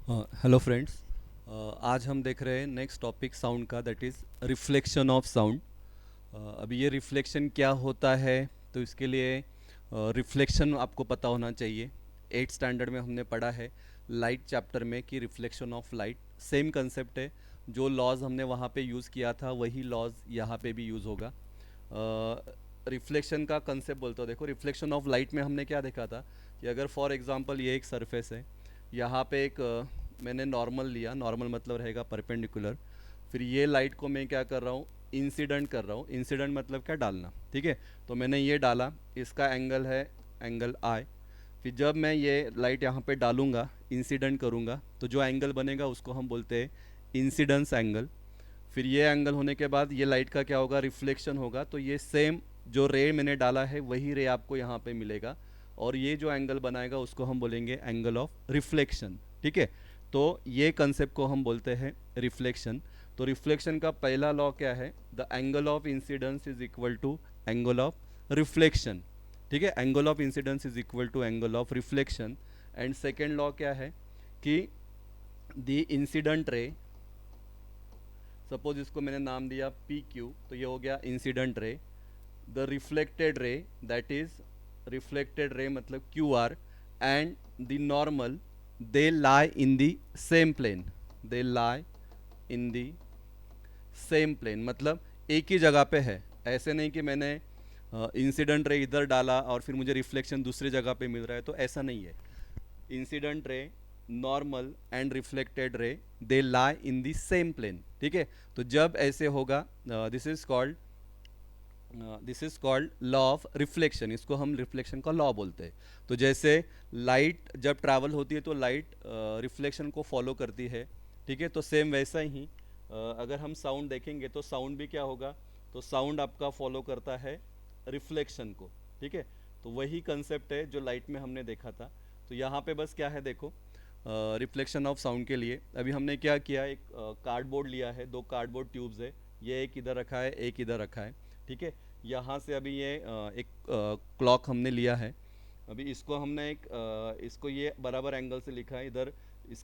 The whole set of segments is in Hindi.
Hello friends. आज हम देख रहे हैं नेक्स्ट टॉपिक साउंड का, that is reflection of sound. अभी ये रिफ्लेक्शन क्या होता है, तो इसके लिए रिफ्लेक्शन आपको पता होना चाहिए। 8th स्टैंडर्ड में हमने पढ़ा है लाइट चैप्टर में कि reflection of light same concept है। जो लॉज हमने वहाँ पे यूज़ किया था वही लॉज यहाँ पे भी यूज़ होगा। रिफ्लेक्शन का कंसेप्ट बोलते हो, देखो रिफ्लेक्शन ऑफ लाइट में हमने क्या देखा था कि अगर फॉर एग्जांपल ये एक सरफेस है, यहाँ पे एक मैंने नॉर्मल लिया, नॉर्मल मतलब रहेगा परपेंडिकुलर। फिर ये लाइट को मैं क्या कर रहा हूँ, इंसिडेंट कर रहा हूँ। इंसिडेंट मतलब क्या, डालना, ठीक है। तो मैंने ये डाला, इसका एंगल है एंगल आई। फिर जब मैं ये लाइट यहाँ पे डालूंगा, इंसिडेंट करूँगा, तो जो एंगल बनेगा उसको हम बोलते हैं इंसिडेंस एंगल। फिर ये एंगल होने के बाद ये लाइट का क्या होगा, रिफ्लेक्शन होगा। तो ये सेम जो रे मैंने डाला है वही रे आपको यहाँ पे मिलेगा, और ये जो एंगल बनाएगा उसको हम बोलेंगे एंगल ऑफ रिफ्लेक्शन, ठीक है। तो ये कंसेप्ट को हम बोलते हैं रिफ्लेक्शन। तो रिफ्लेक्शन का पहला लॉ क्या है, the angle of incidence is equal to angle of reflection, ठीक है। Angle of incidence is equal to angle of reflection. And second law क्या है कि द इंसिडेंट रे, सपोज इसको मैंने नाम दिया पी क्यू, तो ये हो गया incident ray. The reflected ray, that is reflected ray मतलब Q R, and the normal, they lie in the same plane. They lie in the same plane मतलब एक ही जगह पे है। ऐसे नहीं कि मैंने इंसिडेंट रे इधर डाला और फिर मुझे रिफ्लेक्शन दूसरी जगह पे मिल रहा है, तो ऐसा नहीं है। Incident ray, normal and reflected ray, they lie in the same plane, ठीक है। तो जब ऐसे होगा, this is called law of reflection. इसको हम रिफ्लेक्शन का लॉ बोलते हैं। तो जैसे लाइट जब ट्रैवल होती है तो लाइट रिफ्लेक्शन को फॉलो करती है, ठीक है। तो सेम वैसा ही अगर हम साउंड देखेंगे तो साउंड भी क्या होगा, तो साउंड आपका फॉलो करता है रिफ्लेक्शन को, ठीक है। तो वही कंसेप्ट है जो लाइट में हमने देखा था। तो यहाँ पे बस क्या है, देखो रिफ्लेक्शन ऑफ साउंड के लिए अभी हमने क्या किया, एक कार्डबोर्ड लिया है, दो कार्डबोर्ड ट्यूब्स है। ये एक इधर रखा है, एक इधर रखा है, ठीक है। यहाँ से अभी ये एक क्लॉक हमने लिया है। अभी इसको हमने इसको ये बराबर एंगल से लिखा है इधर।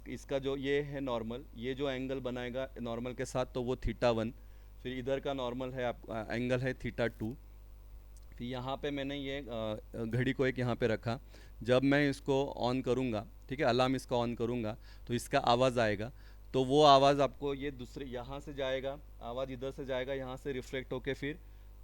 इसका जो ये है नॉर्मल, ये जो एंगल बनाएगा नॉर्मल के साथ, तो वो थीटा 1। फिर इधर का नॉर्मल है आप एंगल है थीटा 2। फिर यहाँ पे मैंने ये घड़ी को एक यहाँ पे रखा। जब मैं इसको ऑन करूँगा, ठीक है, अलार्म इसका ऑन करूँगा, तो इसका आवाज़ आएगा। तो वो आवाज़ आपको ये दूसरे यहाँ से जाएगा, आवाज़ इधर से जाएगा, यहाँ से रिफ्लेक्ट होके फिर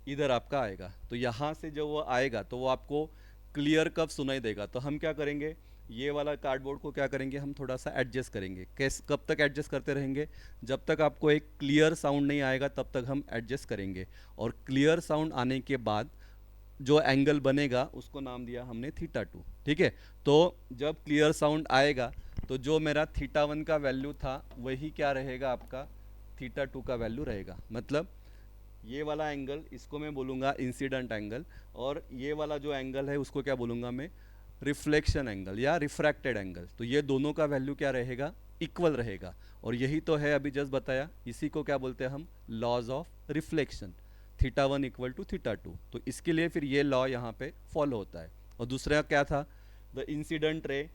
इधर आपका आएगा। तो यहाँ से जो वो आएगा तो वो आपको क्लियर कब सुनाई देगा, तो हम क्या करेंगे, ये वाला कार्डबोर्ड को क्या करेंगे, हम थोड़ा सा एडजस्ट करेंगे। कैस कब तक एडजस्ट करते रहेंगे, जब तक आपको एक क्लियर साउंड नहीं आएगा तब तक हम एडजस्ट करेंगे। और क्लियर साउंड आने के बाद जो एंगल बनेगा उसको नाम दिया हमने थीटा 2, ठीक है। तो जब क्लियर साउंड आएगा तो जो मेरा थीटा 1 का वैल्यू था वही क्या रहेगा, आपका थीटा 2 का वैल्यू रहेगा। मतलब ये वाला एंगल, इसको मैं बोलूँगा इंसिडेंट एंगल, और ये वाला जो एंगल है उसको क्या बोलूँगा मैं, रिफ्लेक्शन एंगल या रिफ्रैक्टेड एंगल। तो ये दोनों का वैल्यू क्या रहेगा, इक्वल रहेगा। और यही तो है अभी जस्ट बताया, इसी को क्या बोलते हैं हम, laws of reflection. Theta 1 equal to theta 2। तो इसके लिए फिर ये लॉ यहाँ पे फॉलो होता है। और दूसरा क्या था, the incident ray,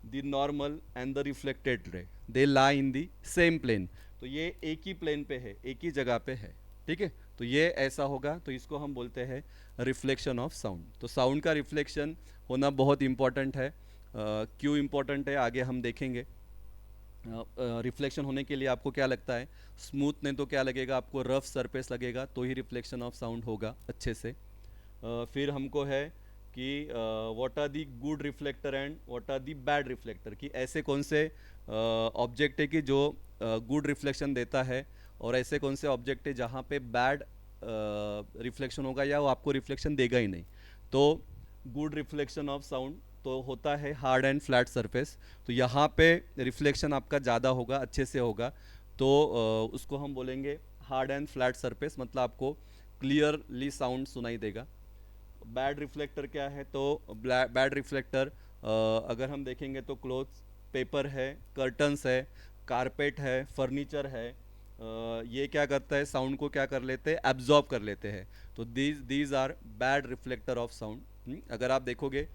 the normal and the reflected ray, they lie in the same plane. तो ये एक ही प्लेन पे है, एक ही जगह पे है, ठीक है। तो ये ऐसा होगा, तो इसको हम बोलते हैं रिफ्लेक्शन ऑफ साउंड। तो साउंड का रिफ्लेक्शन होना बहुत इंपॉर्टेंट है। क्यों इंपॉर्टेंट है आगे हम देखेंगे। रिफ्लेक्शन होने के लिए आपको क्या लगता है, स्मूथ नहीं तो क्या लगेगा आपको, रफ सरफेस लगेगा, तो ही रिफ्लेक्शन ऑफ साउंड होगा अच्छे से। फिर हमको है कि what are the good reflector and what are the bad reflector, कि ऐसे कौन से ऑब्जेक्ट है कि जो गुड रिफ्लेक्शन देता है, और ऐसे कौन से ऑब्जेक्ट है जहाँ पे बैड रिफ्लेक्शन होगा या वो आपको रिफ्लेक्शन देगा ही नहीं। तो गुड रिफ्लेक्शन ऑफ साउंड तो होता है हार्ड एंड फ्लैट सरफेस। तो यहाँ पे रिफ्लेक्शन आपका ज़्यादा होगा, अच्छे से होगा। तो उसको हम बोलेंगे हार्ड एंड फ्लैट सरफेस, मतलब आपको क्लियरली साउंड सुनाई देगा। बैड रिफ्लेक्टर क्या है, तो बैड रिफ्लेक्टर अगर हम देखेंगे तो क्लोथ्स, पेपर है, कर्टन्स है, कारपेट है, फर्नीचर है, ये क्या करता है, साउंड को क्या कर लेते हैं, एब्जॉर्ब कर लेते हैं। तो these these are bad reflector of sound. अगर आप देखोगे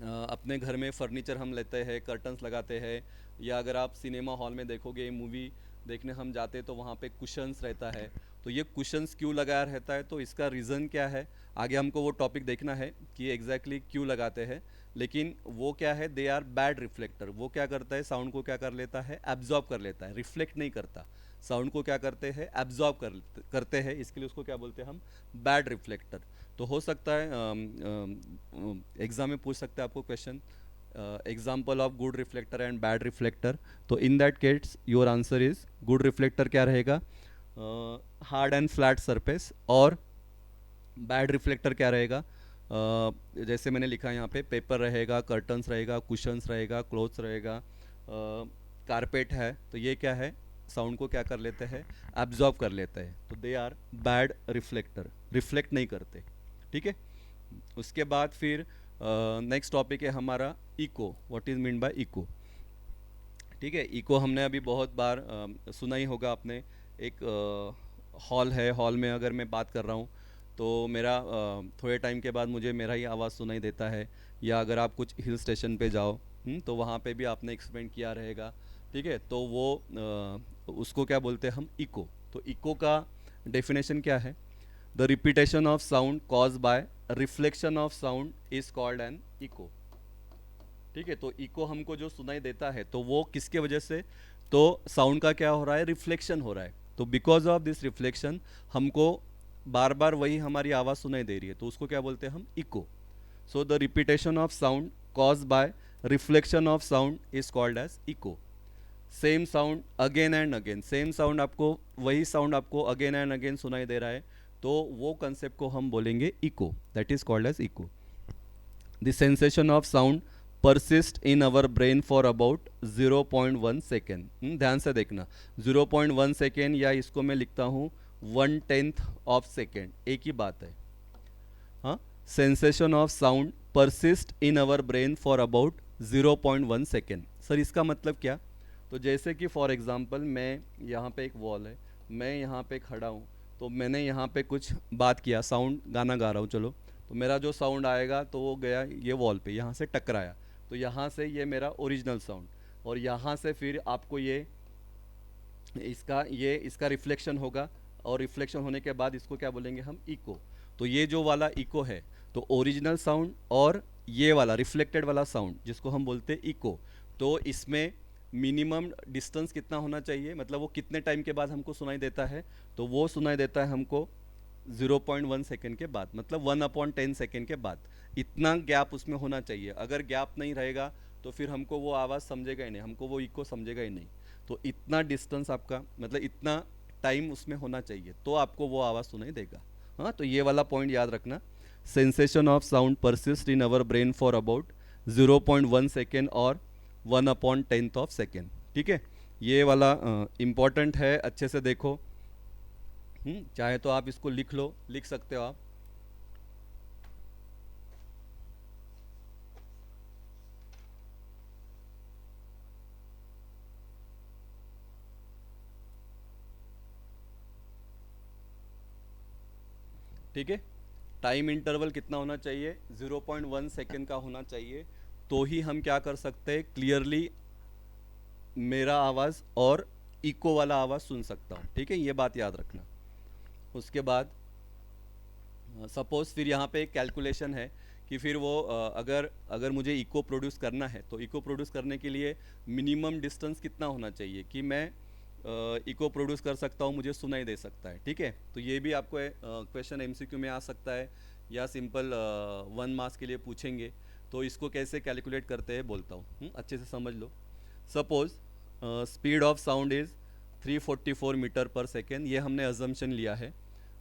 अपने घर में फर्नीचर हम लेते हैं, कर्टन्स लगाते हैं, या अगर आप सिनेमा हॉल में देखोगे मूवी देखने हम जाते हैं तो वहाँ पे कुशन्स रहता है। तो ये कुशन्स क्यों लगाया रहता है, तो इसका रीज़न क्या है, आगे हमको वो टॉपिक देखना है कि एग्जैक्टली क्यों लगाते हैं। लेकिन वो क्या है, दे आर बैड रिफ्लेक्टर। वो क्या करता है, साउंड को क्या कर लेता है, एब्जॉर्ब कर लेता है, रिफ्लेक्ट नहीं करता। साउंड को क्या करते हैं, एब्जॉर्ब करते हैं, इसके लिए उसको क्या बोलते हैं हम, बैड रिफ्लेक्टर। तो हो सकता है एग्ज़ाम में पूछ सकते हैं आपको question, example of good reflector and bad reflector. तो in that case your answer is good reflector क्या रहेगा, हार्ड एंड फ्लैट सरफेस, और बैड रिफ्लेक्टर क्या रहेगा, जैसे मैंने लिखा है यहाँ पे, पेपर रहेगा, कर्टन्स रहेगा, कुशंस रहेगा, क्लोथ्स रहेगा, कारपेट है। तो ये क्या है, साउंड को क्या कर लेते हैं, एब्जॉर्ब कर लेते हैं। तो they are bad reflector, reflect नहीं करते। ठीक है। उसके बाद फिर नेक्स्ट टॉपिक है हमारा echo. What is mean by echo. ठीक है। इको हमने अभी बहुत बार सुना ही होगा आपने। एक हॉल है, हॉल में अगर मैं बात कर रहा हूँ तो मेरा थोड़े टाइम के बाद मुझे मेरा ही आवाज़ सुनाई देता है। या अगर आप कुछ हिल स्टेशन पे जाओ, तो वहाँ पे भी आपने एक्सपेरिमेंट किया रहेगा। ठीक है। तो वो उसको क्या बोलते हैं हम, इको। तो इको का डेफिनेशन क्या है, the repetition of sound cause by reflection of sound is called an echo. ठीक है। तो इको हमको जो सुनाई देता है तो वो किसके वजह से, तो साउंड का क्या हो रहा है, रिफ्लेक्शन हो रहा है। तो बिकॉज ऑफ दिस रिफ्लेक्शन हमको बार बार वही हमारी आवाज़ सुनाई दे रही है, तो उसको क्या बोलते हैं हम, echo. So the repetition of sound cause by reflection of sound is called as echo. Same sound again and again, same sound आपको, वही साउंड आपको अगेन एंड अगेन सुनाई दे रहा है, तो वो कंसेप्ट को हम बोलेंगे echo, that is called as echo. The sensation of sound persist in our brain for about 0.1 second. ध्यान से देखना, 0.1 सेकेंड, या इसको मैं लिखता हूँ 1/10 ऑफ सेकेंड, एक ही बात है। हाँ, sensation of sound persist in our brain for about 0.1 second. Sir इसका मतलब क्या, तो जैसे कि फॉर एग्जांपल मैं यहाँ पे एक वॉल है, मैं यहाँ पे खड़ा हूँ, तो मैंने यहाँ पे कुछ बात किया, साउंड गाना गा रहा हूँ चलो, तो मेरा जो साउंड आएगा तो वो गया ये वॉल पे, यहाँ से टकराया, तो यहाँ से ये मेरा ओरिजिनल साउंड, और यहाँ से फिर आपको ये इसका रिफ्लेक्शन होगा, और रिफ्लेक्शन होने के बाद इसको क्या बोलेंगे हम, इको। तो ये जो वाला इको है, तो ओरिजिनल साउंड और ये वाला रिफ्लेक्टेड वाला साउंड जिसको हम बोलते हैं इको, तो इसमें मिनिमम डिस्टेंस कितना होना चाहिए, मतलब वो कितने टाइम के बाद हमको सुनाई देता है, तो वो सुनाई देता है हमको 0.1 सेकेंड के बाद, मतलब 1/10 सेकेंड के बाद। इतना गैप उसमें होना चाहिए, अगर गैप नहीं रहेगा तो फिर हमको वो आवाज़ समझेगा ही नहीं, हमको वो इको समझेगा ही नहीं। तो इतना डिस्टेंस आपका, मतलब इतना टाइम उसमें होना चाहिए, तो आपको वो आवाज़ सुनाई देगा। हाँ, तो ये वाला पॉइंट याद रखना, sensation of sound persist in our brain for about 0.1 second और 1/10 ऑफ सेकेंड। ठीक है। ये वाला इम्पॉर्टेंट है, अच्छे से देखो। चाहे तो आप इसको लिख लो, लिख सकते हो आप। ठीक है। टाइम इंटरवल कितना होना चाहिए, 0.1 सेकेंड का होना चाहिए, तो ही हम क्या कर सकते हैं, क्लियरली मेरा आवाज़ और इको वाला आवाज़ सुन सकता हूँ। ठीक है, ये बात याद रखना। उसके बाद सपोज़ फिर यहाँ पे एक कैलकुलेशन है कि फिर वो अगर अगर मुझे इको प्रोड्यूस करना है, तो इको प्रोड्यूस करने के लिए मिनिमम डिस्टेंस कितना होना चाहिए कि मैं इको प्रोड्यूस कर सकता हूँ, मुझे सुनाई दे सकता है। ठीक है। तो ये भी आपको क्वेश्चन एमसीक्यू में आ सकता है, या सिंपल 1 मार्क्स के लिए पूछेंगे। तो इसको कैसे कैलकुलेट करते हैं बोलता हूँ, अच्छे से समझ लो। Suppose speed of sound is 344 meter per second, ये हमने अजम्पशन लिया है,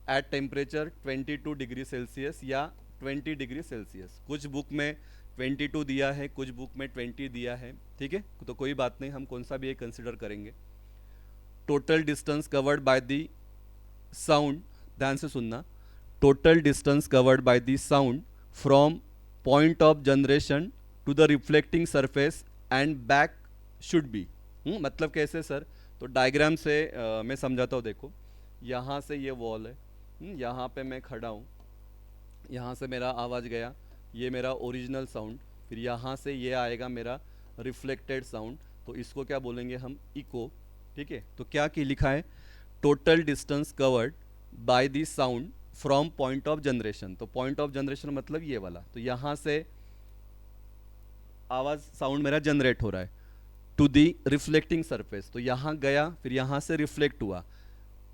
एट टेम्परेचर 22 डिग्री सेल्सियस या 20 डिग्री सेल्सियस। कुछ बुक में 22 दिया है, कुछ बुक में 20 दिया है। ठीक है, तो कोई बात नहीं, हम कौन सा भी एक कंसिडर करेंगे। Total distance covered by the sound, ध्यान से सुनना, total distance covered by the sound from point of generation to the reflecting surface and back should be. मतलब कैसे सर, तो डायग्राम से मैं समझाता हूँ। देखो, यहाँ से ये वॉल है, यहाँ पे मैं खड़ा हूँ, यहाँ से मेरा आवाज़ गया, ये मेरा ओरिजिनल साउंड, फिर यहाँ से ये आएगा मेरा रिफ्लेक्टेड साउंड, तो इसको क्या बोलेंगे हम, इको। ठीक है, तो क्या की लिखा है, total distance covered by the sound from point of generation. तो पॉइंट ऑफ जनरेशन मतलब ये वाला, तो यहाँ से आवाज़ साउंड मेरा जनरेट हो रहा है टू दी रिफ्लेक्टिंग सरफेस, तो यहाँ गया, फिर यहाँ से रिफ्लेक्ट हुआ,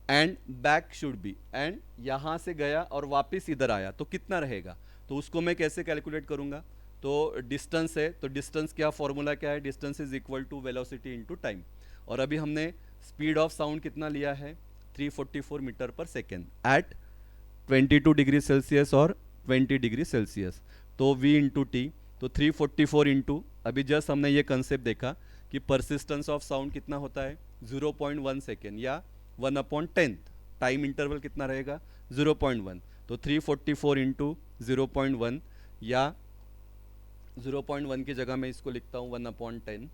and back should B, and यहाँ से गया और वापस इधर आया, तो कितना रहेगा, तो उसको मैं कैसे कैलकुलेट करूँगा, तो डिस्टेंस है, तो डिस्टेंस क्या फॉर्मूला क्या है, distance is equal to velocity into time, और अभी हमने स्पीड ऑफ साउंड कितना लिया है, 344 meter per second eight 22 degree Celsius और 20 डिग्री सेल्सियस, तो v इंटू टी, तो 344 इंटू, अभी जस्ट हमने ये कंसेप्ट देखा कि परसिस्टेंस ऑफ साउंड कितना होता है 0.1 सेकेंड या 1/10, टाइम इंटरवल कितना रहेगा 0.1, तो 344 इंटू 0.1 या 0.1 की जगह मैं इसको लिखता हूँ 1/10,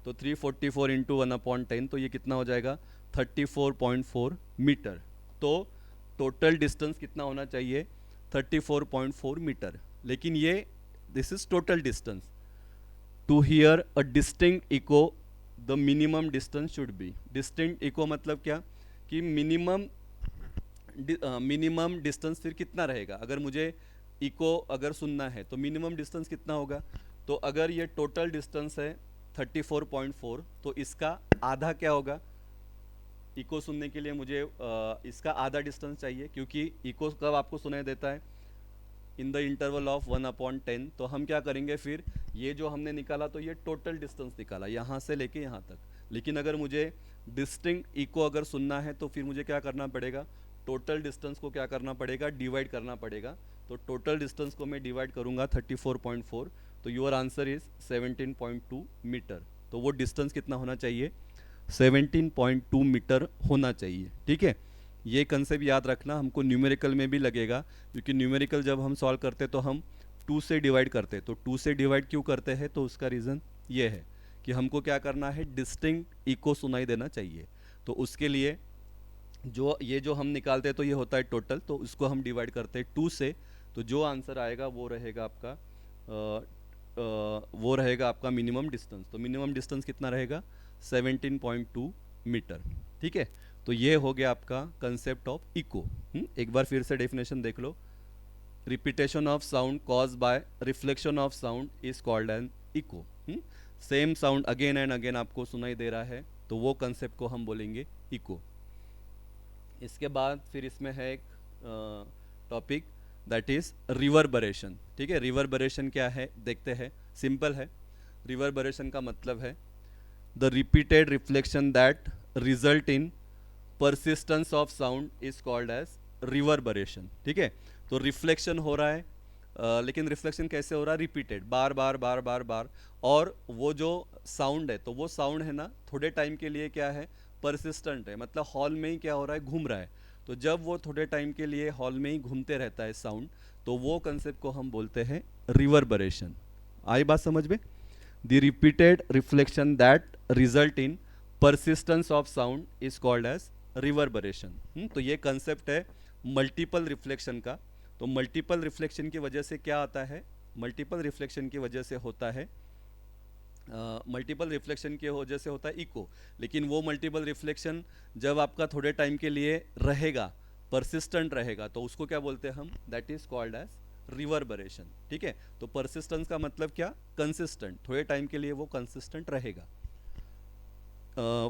तो 344 इंटू 1/10, तो ये कितना हो जाएगा 34.4 मीटर। तो टोटल डिस्टेंस कितना होना चाहिए 34.4 मीटर, लेकिन ये this is total distance. To hear a distinct echo the minimum distance should be, distinct echo मतलब क्या कि मिनिमम डिस्टेंस फिर कितना रहेगा, अगर मुझे इको अगर सुनना है तो मिनिमम डिस्टेंस कितना होगा, तो अगर ये टोटल डिस्टेंस है 34.4, तो इसका आधा क्या होगा, इको सुनने के लिए मुझे इसका आधा डिस्टेंस चाहिए, क्योंकि इको कब आपको सुनाई देता है इन द इंटरवल ऑफ 1/10, तो हम क्या करेंगे फिर, ये जो हमने निकाला तो ये टोटल डिस्टेंस निकाला यहाँ से लेके यहाँ तक, लेकिन अगर मुझे डिस्टिंक्ट इको अगर सुनना है तो फिर मुझे क्या करना पड़ेगा, टोटल डिस्टेंस को क्या करना पड़ेगा, डिवाइड करना पड़ेगा, तो टोटल डिस्टेंस को मैं डिवाइड करूँगा 34.4, तो योर आंसर इज 17.2 मीटर, तो वो डिस्टेंस कितना होना चाहिए 17.2 मीटर होना चाहिए। ठीक है, ये कंसेप्ट याद रखना, हमको न्यूमेरिकल में भी लगेगा, क्योंकि न्यूमेरिकल जब हम सॉल्व करते तो हम 2 से डिवाइड करते, तो 2 से डिवाइड क्यों करते हैं, तो उसका रीज़न ये है कि हमको क्या करना है, डिस्टिंक्ट इको सुनाई देना चाहिए, तो उसके लिए जो ये जो हम निकालते हैं तो ये होता है टोटल, तो उसको हम डिवाइड करते हैं 2 से, तो जो आंसर आएगा वो रहेगा आपका वो रहेगा आपका मिनिमम डिस्टेंस, तो मिनिमम डिस्टेंस कितना रहेगा 17.2 मीटर। ठीक है, तो ये हो गया आपका कंसेप्ट ऑफ इको। एक बार फिर से डेफिनेशन देख लो, repetition of sound cause by reflection of sound is called an echo. Same sound again and again आपको सुनाई दे रहा है, तो वो कंसेप्ट को हम बोलेंगे इको। इसके बाद फिर इसमें है एक टॉपिक दैट इज रिवर्बरेशन। ठीक है, रिवर्बरेशन क्या है देखते हैं, सिंपल है, रिवर्बरेशन का मतलब है the repeated reflection that result in persistence of sound is called as reverberation. ठीक है, तो रिफ्लेक्शन हो रहा है, लेकिन रिफ्लेक्शन कैसे हो रहा है, रिपीटेड, बार बार बार बार बार, और वो जो साउंड है तो वो साउंड है ना थोड़े टाइम के लिए क्या है, परसिस्टेंट है, मतलब हॉल में ही क्या हो रहा है, घूम रहा है, तो जब वो थोड़े टाइम के लिए हॉल में ही घूमते रहता है साउंड, तो वो कंसेप्ट को हम बोलते हैं रिवर्बरेशन। आई बात समझ में, the repeated reflection that result in persistence of sound is called as reverberation. तो ये कंसेप्ट है मल्टीपल रिफ्लेक्शन का, तो मल्टीपल रिफ्लेक्शन की वजह से क्या आता है, मल्टीपल रिफ्लेक्शन की वजह से होता है मल्टीपल रिफ्लेक्शन की वजह से होता है इको, लेकिन वो मल्टीपल रिफ्लेक्शन जब आपका थोड़े टाइम के लिए रहेगा, परसिस्टेंट रहेगा, तो उसको क्या बोलते हैं हम, that is called as reverberation. ठीक है, तो परसिस्टेंस का मतलब क्या, कंसिस्टेंट, थोड़े टाइम के लिए वो कंसिस्टेंट रहेगा।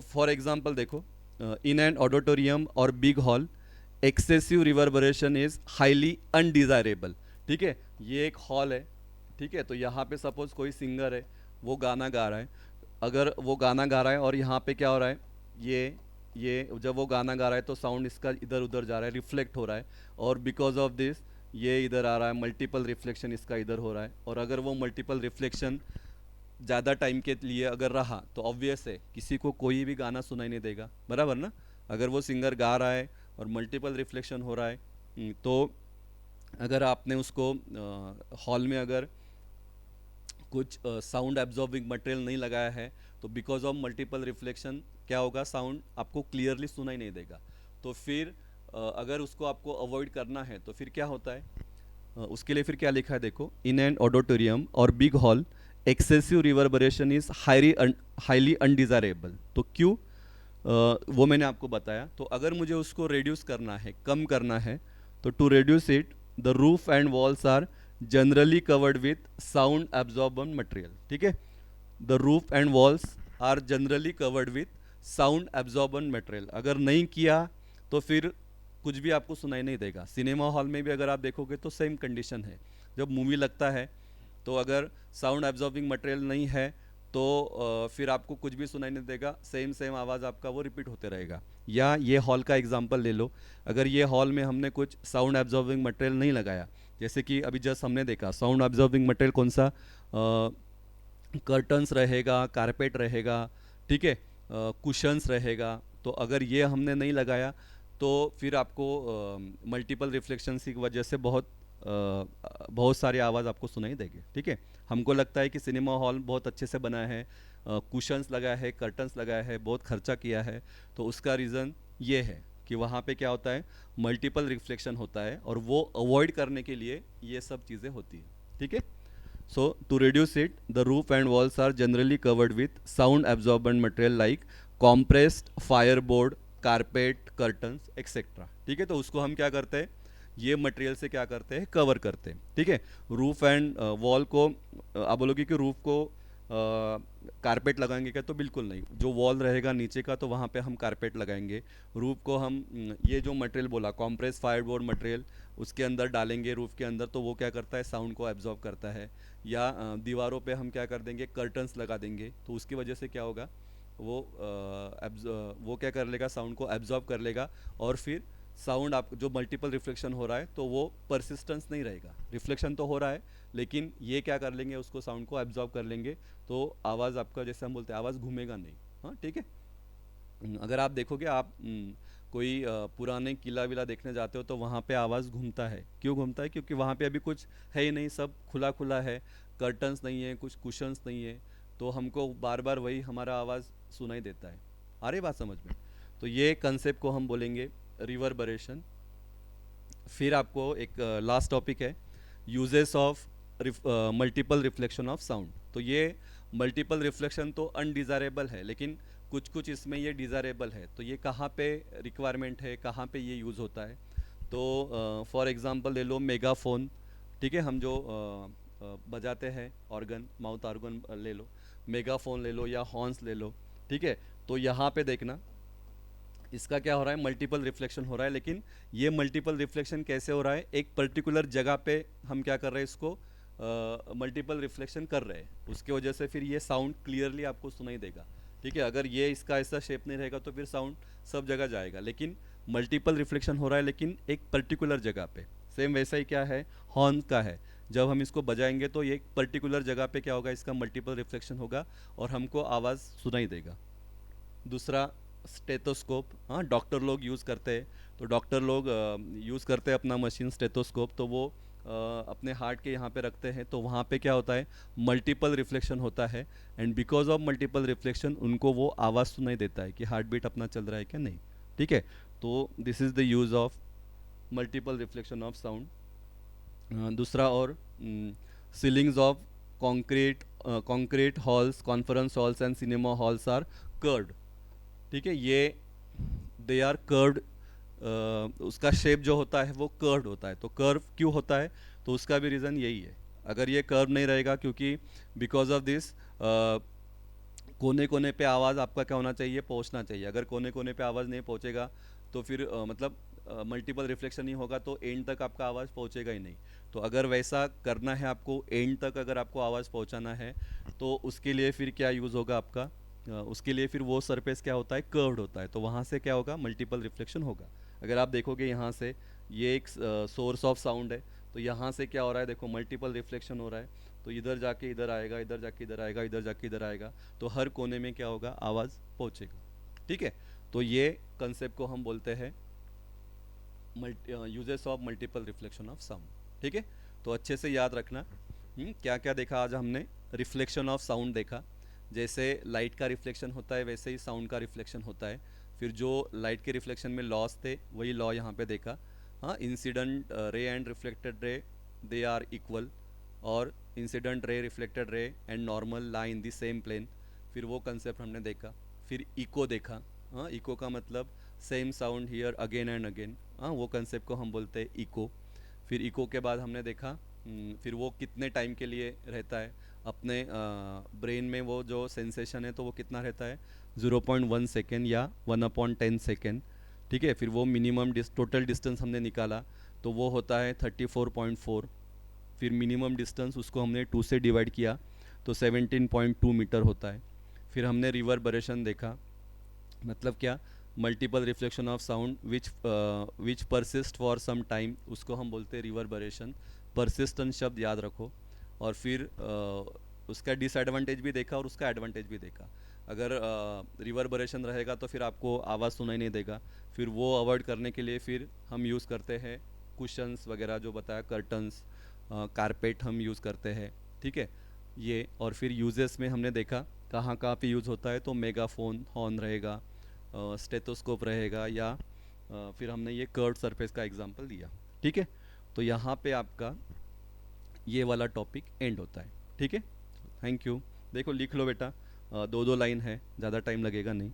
फॉर एग्जाम्पल देखो, इन एन ऑडिटोरियम और big hall excessive reverberation is highly undesirable. ठीक है, ये एक हॉल है, ठीक है, तो यहाँ पे सपोज कोई सिंगर है, वो गाना गा रहा है, अगर वो गाना गा रहा है और यहाँ पे क्या हो रहा है, ये जब वो गाना गा रहा है तो साउंड इसका इधर उधर जा रहा है, रिफ्लेक्ट हो रहा है, और बिकॉज ऑफ दिस ये इधर आ रहा है, मल्टीपल रिफ्लेक्शन इसका इधर हो रहा है, और अगर वो मल्टीपल रिफ्लेक्शन ज़्यादा टाइम के लिए अगर रहा तो ऑब्वियस है किसी को कोई भी गाना सुनाई नहीं देगा, बराबर ना, अगर वो सिंगर गा रहा है और मल्टीपल रिफ्लेक्शन हो रहा है, तो अगर आपने उसको हॉल में अगर कुछ साउंड एब्जॉर्बिंग मटेरियल नहीं लगाया है, तो बिकॉज ऑफ मल्टीपल रिफ्लेक्शन क्या होगा, साउंड आपको क्लियरली सुनाई नहीं देगा। तो फिर अगर उसको आपको अवॉइड करना है तो फिर क्या होता है, उसके लिए फिर क्या लिखा है देखो, इन एन ऑडिटोरियम और big hall excessive reverberation is highly undesirable. तो क्यों? वो मैंने आपको बताया। तो अगर मुझे उसको रिड्यूस करना है, कम करना है, तो to reduce it the roof and walls are generally covered with sound absorbent material. ठीक है, the roof and walls are generally covered with sound absorbent material. अगर नहीं किया तो फिर कुछ भी आपको सुनाई नहीं देगा। सिनेमा हॉल में भी अगर आप देखोगे तो सेम कंडीशन है। जब मूवी लगता है तो अगर साउंड एब्जॉर्बिंग मटेरियल नहीं है तो फिर आपको कुछ भी सुनाई नहीं देगा, सेम सेम आवाज़ आपका वो रिपीट होते रहेगा। या ये हॉल का एग्जांपल ले लो, अगर ये हॉल में हमने कुछ साउंड एब्जॉर्बिंग मटेरियल नहीं लगाया, जैसे कि अभी जस्ट हमने देखा साउंड एब्जॉर्बिंग मटेरियल कौन सा, कर्टन्स रहेगा, कारपेट रहेगा, ठीक है, कुशंस रहेगा। तो अगर ये हमने नहीं लगाया तो फिर आपको मल्टीपल रिफ्लेक्शंस की वजह से बहुत सारी आवाज़ आपको सुनाई देगी। ठीक है, हमको लगता है कि सिनेमा हॉल बहुत अच्छे से बना है, कुशंस लगा है, कर्टन्स लगाया है, बहुत खर्चा किया है, तो उसका रीज़न ये है कि वहाँ पे क्या होता है, मल्टीपल रिफ्लेक्शन होता है, और वो अवॉइड करने के लिए ये सब चीज़ें होती है। ठीक है, so to reduce it, the roof and walls are generally covered with sound absorbent material like compressed fireboard, carpet, curtains, etc. ठीक है, तो उसको हम क्या करते हैं, ये मटेरियल से क्या करते हैं, कवर करते हैं। ठीक है, रूफ एंड वॉल को आप बोलोगे कि रूफ को कारपेट लगाएंगे क्या, तो बिल्कुल नहीं। जो वॉल रहेगा नीचे का तो वहाँ पे हम कारपेट लगाएंगे। रूफ को हम ये जो मटेरियल बोला कॉम्प्रेस फायरबोर्ड मटेरियल उसके अंदर डालेंगे रूफ के अंदर, तो वो क्या करता है, साउंड को एब्जॉर्ब करता है। या दीवारों पे हम क्या कर देंगे, कर्टन्स लगा देंगे, तो उसकी वजह से क्या होगा, वो क्या कर लेगा, साउंड को एब्जॉर्ब कर लेगा। और फिर साउंड आप जो मल्टीपल रिफ्लेक्शन हो रहा है तो वो परसिस्टेंस नहीं रहेगा, रिफ्लेक्शन तो हो रहा है लेकिन ये क्या कर लेंगे, उसको साउंड को एब्जॉर्ब कर लेंगे, तो आवाज़ आपका जैसे हम बोलते हैं आवाज़ घूमेगा नहीं। हाँ ठीक है, अगर आप देखोगे आप कोई पुराने किला विला देखने जाते हो तो वहाँ पे आवाज़ घूमता है। क्यों घूमता है? क्योंकि वहाँ पे अभी कुछ है ही नहीं, सब खुला खुला है, कर्टन्स नहीं है, कुछ कुशंस नहीं है, तो हमको बार बार वही हमारा आवाज़ सुनाई देता है। आ रही बात समझ में? तो ये कंसेप्ट को हम बोलेंगे रिवर्बरेशन। फिर आपको एक लास्ट टॉपिक है, uses of multiple reflection of sound. तो ये मल्टीपल रिफ्लेक्शन तो अनडिज़ायरेबल है, लेकिन कुछ कुछ इसमें ये डिज़ायरेबल है। तो ये कहाँ पे रिक्वायरमेंट है, कहाँ पे ये यूज़ होता है? तो फॉर एग्जांपल ले लो मेगाफोन। ठीक है, हम जो बजाते हैं ऑर्गन, माउथ ऑर्गन ले लो, मेगाफोन ले लो या हॉर्न्स ले लो। ठीक है, तो यहाँ पे देखना इसका क्या हो रहा है, मल्टीपल रिफ्लेक्शन हो रहा है। लेकिन ये मल्टीपल रिफ्लेक्शन कैसे हो रहा है, एक पर्टिकुलर जगह पे हम क्या कर रहे हैं, इसको मल्टीपल रिफ्लेक्शन कर रहे हैं, उसके वजह से फिर ये साउंड क्लियरली आपको सुनाई देगा। ठीक है, अगर ये इसका ऐसा शेप नहीं रहेगा तो फिर साउंड सब जगह जाएगा। लेकिन मल्टीपल रिफ्लेक्शन हो रहा है लेकिन एक पर्टिकुलर जगह पे। सेम वैसा ही क्या है, हॉर्न का है, जब हम इसको बजाएंगे तो ये एक पर्टिकुलर जगह पे क्या होगा, इसका मल्टीपल रिफ्लेक्शन होगा और हमको आवाज़ सुनाई देगा। दूसरा स्टेथोस्कोप, हाँ डॉक्टर लोग यूज़ करते हैं, तो डॉक्टर लोग यूज़ करते हैं अपना मशीन स्टेथोस्कोप, तो वो अपने हार्ट के यहाँ पे रखते हैं, तो वहाँ पे क्या होता है, मल्टीपल रिफ्लेक्शन होता है, and because of multiple reflection उनको वो आवाज़ सुनाई देता है कि हार्ट बीट अपना चल रहा है क्या नहीं। ठीक है, तो this is the use of multiple reflection of sound. दूसरा और ceilings of concrete halls, conference halls and cinema halls are curved. ठीक है, ये दे आर कर्व्ड, उसका शेप जो होता है वो कर्व्ड होता है। तो कर्व क्यों होता है, तो उसका भी रीज़न यही है। अगर ये कर्व नहीं रहेगा, क्योंकि बिकॉज ऑफ दिस कोने कोने पे आवाज़ आपका क्या होना चाहिए, पहुंचना चाहिए। अगर कोने कोने पे आवाज़ नहीं पहुंचेगा तो फिर मतलब मल्टीपल रिफ्लेक्शन नहीं होगा, तो एंड तक आपका आवाज़ पहुंचेगा ही नहीं। तो अगर वैसा करना है आपको, एंड तक अगर आपको आवाज़ पहुंचाना है, तो उसके लिए फिर क्या यूज़ होगा आपका, उसके लिए फिर वो सरफेस क्या होता है, कर्व्ड होता है, तो वहाँ से क्या होगा, मल्टीपल रिफ्लेक्शन होगा। अगर आप देखोगे यहाँ से, ये एक सोर्स ऑफ साउंड है, तो यहाँ से क्या हो रहा है, देखो मल्टीपल रिफ्लेक्शन हो रहा है, तो इधर जाके इधर आएगा, इधर जाके इधर आएगा, इधर जाके इधर आएगा, तो हर कोने में क्या होगा, आवाज़ पहुँचेगा। ठीक है, तो ये कंसेप्ट को हम बोलते हैं uses of multiple reflection of sound. ठीक है, तो अच्छे से याद रखना। क्या क्या देखा आज हमने, रिफ्लेक्शन ऑफ साउंड देखा, जैसे लाइट का रिफ्लेक्शन होता है वैसे ही साउंड का रिफ्लेक्शन होता है। फिर जो लाइट के रिफ्लेक्शन में लॉस थे वही लॉ यहाँ पे देखा। हाँ, incident ray and reflected ray they are equal, और incident ray, reflected ray and normal lie in the same plane, फिर वो कंसेप्ट हमने देखा। फिर इको देखा, हाँ इको का मतलब same sound here again and again, हाँ वो कंसेप्ट को हम बोलते हैं इको। फिर इको के बाद हमने देखा फिर वो कितने टाइम के लिए रहता है अपने ब्रेन में, वो जो सेंसेशन है तो वो कितना रहता है 0.1 सेकेंड या 1/10 सेकेंड, ठीक है। फिर वो मिनिमम टोटल डिस्टेंस हमने निकाला तो वो होता है 34.4। फिर मिनिमम डिस्टेंस उसको हमने 2 से डिवाइड किया तो 17.2 मीटर होता है। फिर हमने रिवर्बरेशन देखा, मतलब क्या, multiple reflection of sound which persist for some time, उसको हम बोलते हैं रिवर्बरेशन। परसिस्टेंट शब्द याद रखो। और फिर उसका डिसएडवांटेज भी देखा और उसका एडवांटेज भी देखा। अगर रिवर्बरेशन रहेगा तो फिर आपको आवाज़ सुनाई नहीं देगा, फिर वो अवॉइड करने के लिए फिर हम यूज़ करते हैं कुशंस वगैरह, जो बताया कर्टन्स, कारपेट हम यूज़ करते हैं, ठीक है ये। और फिर यूजेस में हमने देखा कहाँ कहाँ पे यूज़ होता है, तो मेगाफोन हॉर्न रहेगा, स्टेथोस्कोप रहेगा, या फिर हमने ये कर्व सरफेस का एग्जांपल दिया, ठीक है। तो यहाँ पे आपका ये वाला टॉपिक एंड होता है, ठीक है। Thank you. देखो लिख लो बेटा, दो दो लाइन है, ज़्यादा टाइम लगेगा नहीं।